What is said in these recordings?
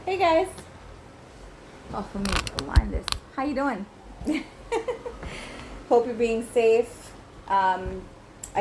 Hey guys. Oh, let me align this. How you doing? Hope you're being safe. I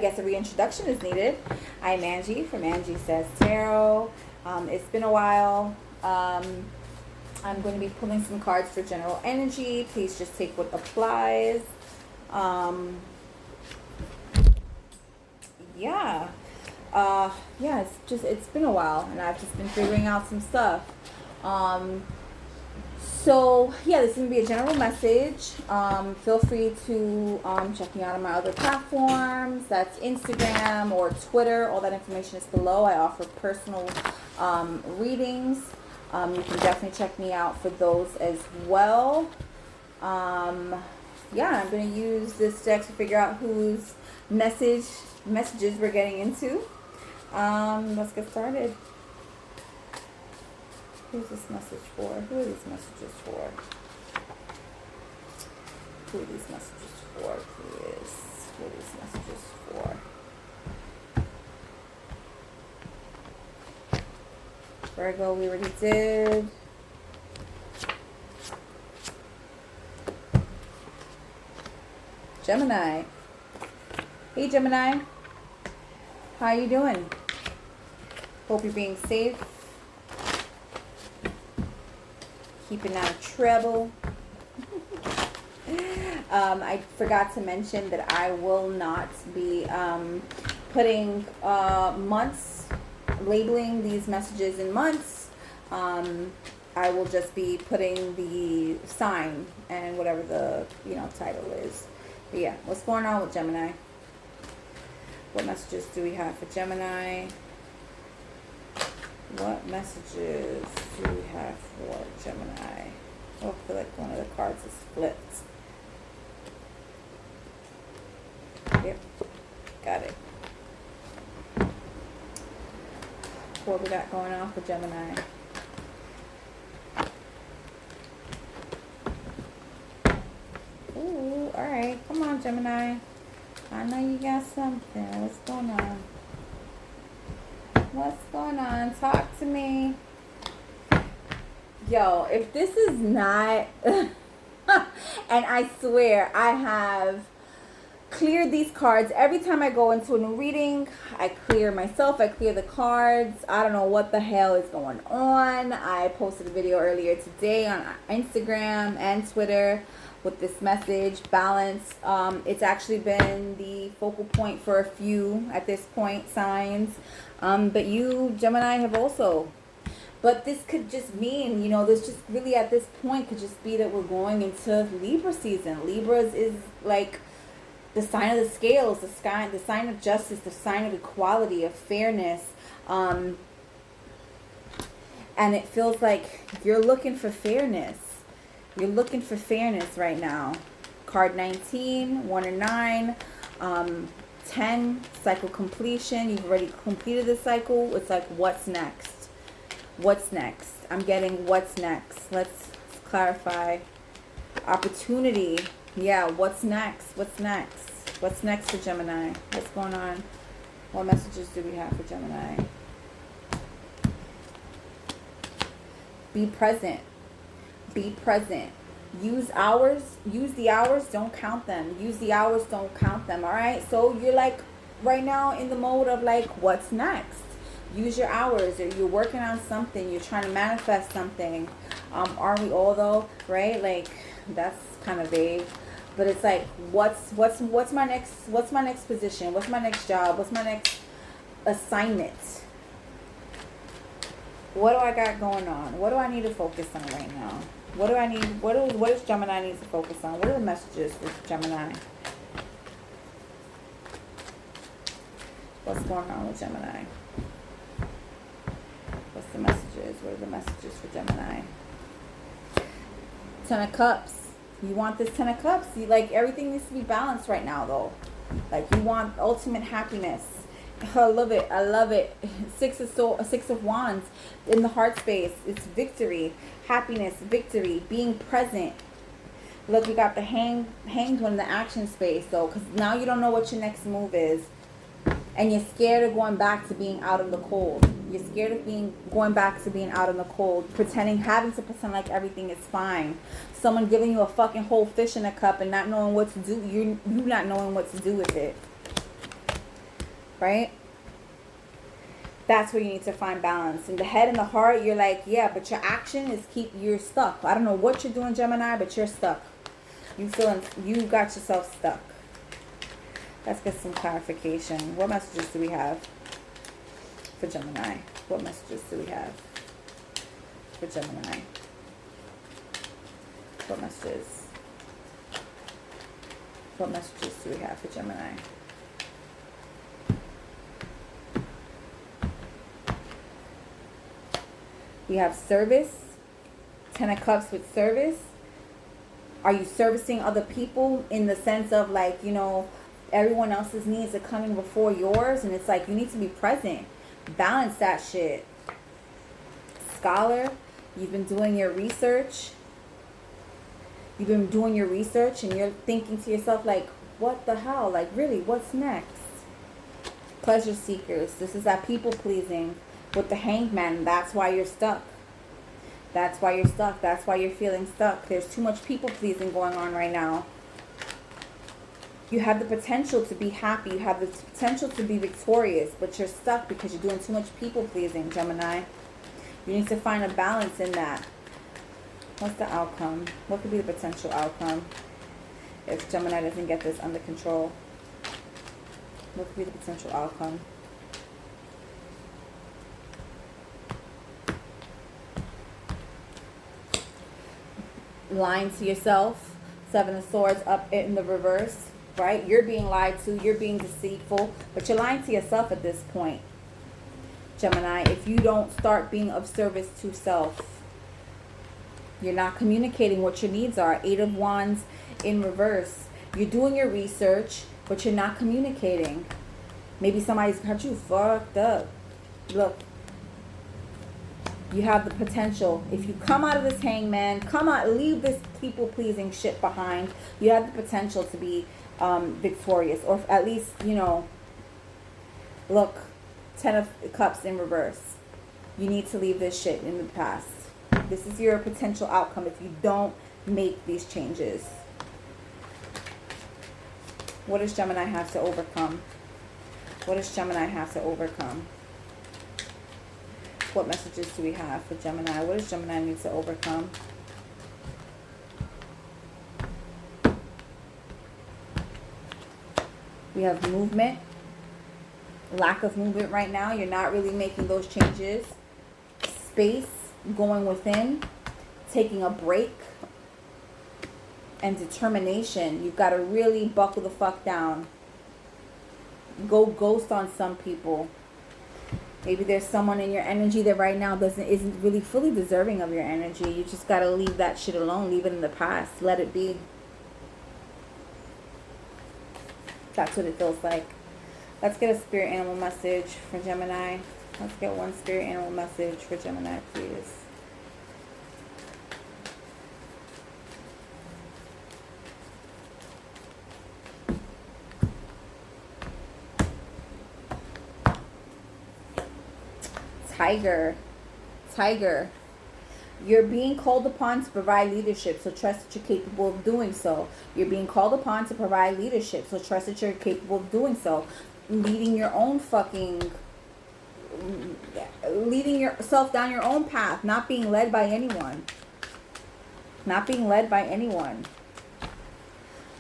guess a reintroduction is needed. I'm Angie from Angie Says Tarot. It's been a while. I'm going to be pulling some cards for general energy. Please just take what applies. Yeah. Yeah, it's been a while and I've just been figuring out some stuff. So yeah, this is gonna be a general message. Feel free to check me out on my other platforms. That's Instagram or Twitter. All that information is below. I offer personal readings. You can definitely check me out for those as well. Yeah, I'm gonna use this deck to figure out whose messages we're getting into. Let's get started. Who's this message for? Who are these messages for? Who are these messages for, please? Who are these messages for? Virgo, we already did. Gemini. Hey, Gemini. How you doing? Hope you're being safe. Keeping out of trouble. I forgot to mention that I will not be putting months, labeling these messages in months. I will just be putting the sign and whatever the title is. But yeah, what's going on with Gemini? What messages do we have for Gemini? What messages do we have for Gemini? Oh, I feel like one of the cards is flipped. Yep, got it. What we got going on for Gemini? Ooh, alright. Come on, Gemini. I know you got something. What's going on? What's going on? Talk to me. Yo, if this is not... and I swear, I have cleared these cards. Every time I go into a new reading, I clear myself. I clear the cards. I don't know what the hell is going on. I posted a video earlier today on Instagram and Twitter with this message, balance. It's actually been the focal point for a few at this point, signs. But you, Gemini, have also. But this could just mean, this just really at this point could just be that we're going into Libra season. Libras is like the sign of the scales, the sign of justice, the sign of equality, of fairness. And it feels like you're looking for fairness. You're looking for fairness right now. Card 19, 1 and 9, 10, cycle completion. You've already completed the cycle. It's like, what's next? What's next? I'm getting what's next. Let's clarify. Opportunity. Yeah, what's next? What's next? What's next for Gemini? What's going on? What messages do we have for Gemini? Be present. Be present. Use hours. Use the hours. Don't count them. Use the hours. Don't count them. All right. So you're like right now in the mode of like, what's next? Use your hours. You're working on something. You're trying to manifest something. Aren't we all though? Right? Like that's kind of vague. But it's like, what's my next position? What's my next job? What's my next assignment? What do I got going on? What do I need to focus on right now? What do I need? What does Gemini need to focus on? What are the messages for Gemini? What's going on with Gemini? What's the messages? What are the messages for Gemini? 10 of Cups. You want this 10 of Cups. You like everything needs to be balanced right now though. Like you want ultimate happiness. I love it. I love it. Six of Wands in the heart space. It's victory, happiness, victory, being present. Look, we got the hanged one in the action space though, because now you don't know what your next move is, and you're scared of going back to being out in the cold. You're scared of going back to being out in the cold, having to pretend like everything is fine. Someone giving you a fucking whole fish in a cup and not knowing what to do. You not knowing what to do with it. Right? That's where you need to find balance. In the head and the heart, you're like, yeah, but your action is you're stuck. I don't know what you're doing, Gemini, but you're stuck. You got yourself stuck. Let's get some clarification. What messages do we have for Gemini? What messages do we have for Gemini? What messages? What messages do we have for Gemini? We have service, 10 of Cups with service. Are you servicing other people in the sense of like, you know, everyone else's needs are coming before yours, and it's like you need to be present. Balance that shit. Scholar, you've been doing your research. You've been doing your research and you're thinking to yourself like, what the hell? Like really, what's next? Pleasure seekers. This is that people pleasing with the Hanged Man. That's why you're stuck. That's why you're stuck. That's why you're feeling stuck. There's too much people pleasing going on right now. You have the potential to be happy. You have the potential to be victorious, but you're stuck because you're doing too much people pleasing, Gemini. You need to find a balance in that. What's the outcome? What could be the potential outcome if Gemini doesn't get this under control? What could be the potential outcome? Lying to yourself. 7 of Swords up in the reverse. Right? You're being lied to. You're being deceitful. But you're lying to yourself at this point, Gemini. If you don't start being of service to self. You're not communicating what your needs are. 8 of Wands in reverse. You're doing your research, but you're not communicating. Maybe somebody's got you fucked up. Look. You have the potential. If you come out of this Hangman, leave this people-pleasing shit behind. You have the potential to be victorious. Or at least, you know, look, 10 of Cups in reverse. You need to leave this shit in the past. This is your potential outcome if you don't make these changes. What does Gemini have to overcome? What does Gemini have to overcome? What messages do we have for Gemini? What does Gemini need to overcome? We have movement. Lack of movement right now. You're not really making those changes. Space. Going within. Taking a break. And determination. You've got to really buckle the fuck down. Go ghost on some people. Maybe there's someone in your energy that right now isn't really fully deserving of your energy. You just got to leave that shit alone. Leave it in the past. Let it be. That's what it feels like. Let's get a spirit animal message for Gemini. Let's get one spirit animal message for Gemini, please. Tiger. You're being called upon to provide leadership, so trust that you're capable of doing so. You're being called upon to provide leadership, so trust that you're capable of doing so. Leading yourself down your own path, not being led by anyone. Not being led by anyone.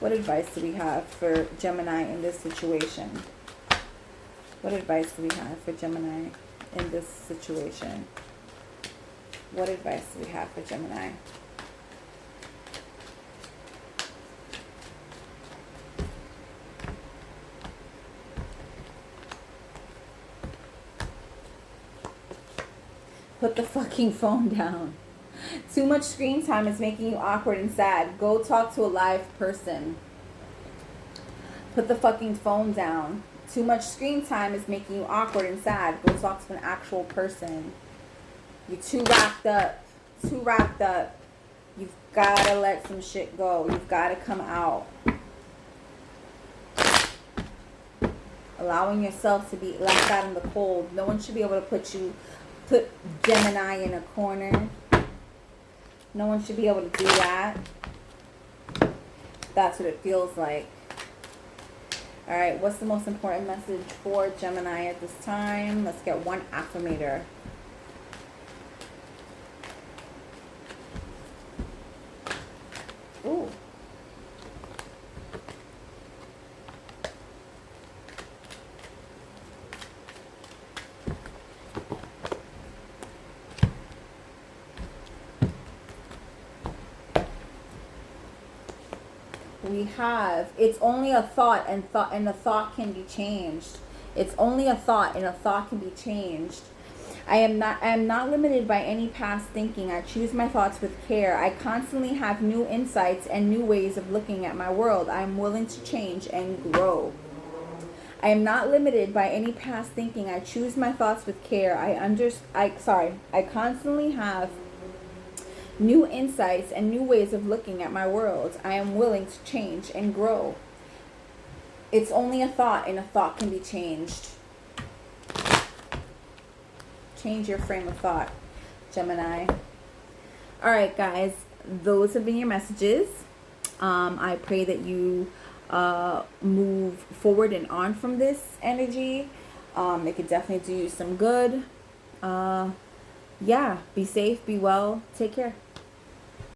What advice do we have for Gemini in this situation? What advice do we have for Gemini in this situation? What advice do we have for Gemini? Put the fucking phone down. Too much screen time is making you awkward and sad. Go talk to a live person. Put the fucking phone down. Too much screen time is making you awkward and sad. Go talk to an actual person. You're too wrapped up. You've got to let some shit go. You've got to come out. allowing yourself to be left out in the cold. No one should be able to put Gemini in a corner. No one should be able to do that. That's what it feels like. All right, what's the most important message for Gemini at this time? Let's get one affirmator. Ooh. We have, it's only a thought, and a thought can be changed. It's only a thought, and a thought can be changed. I am not limited by any past thinking. I choose my thoughts with care. I constantly have new insights and new ways of looking at my world. I am willing to change and grow. I am not limited by any past thinking. I choose my thoughts with care. I constantly have new insights and new ways of looking at my world. I am willing to change and grow. It's only a thought, and a thought can be changed. Change your frame of thought, Gemini. All right, guys, those have been your messages. I pray that you move forward and on from this energy. It could definitely do you some good. Yeah, be safe, be well, take care.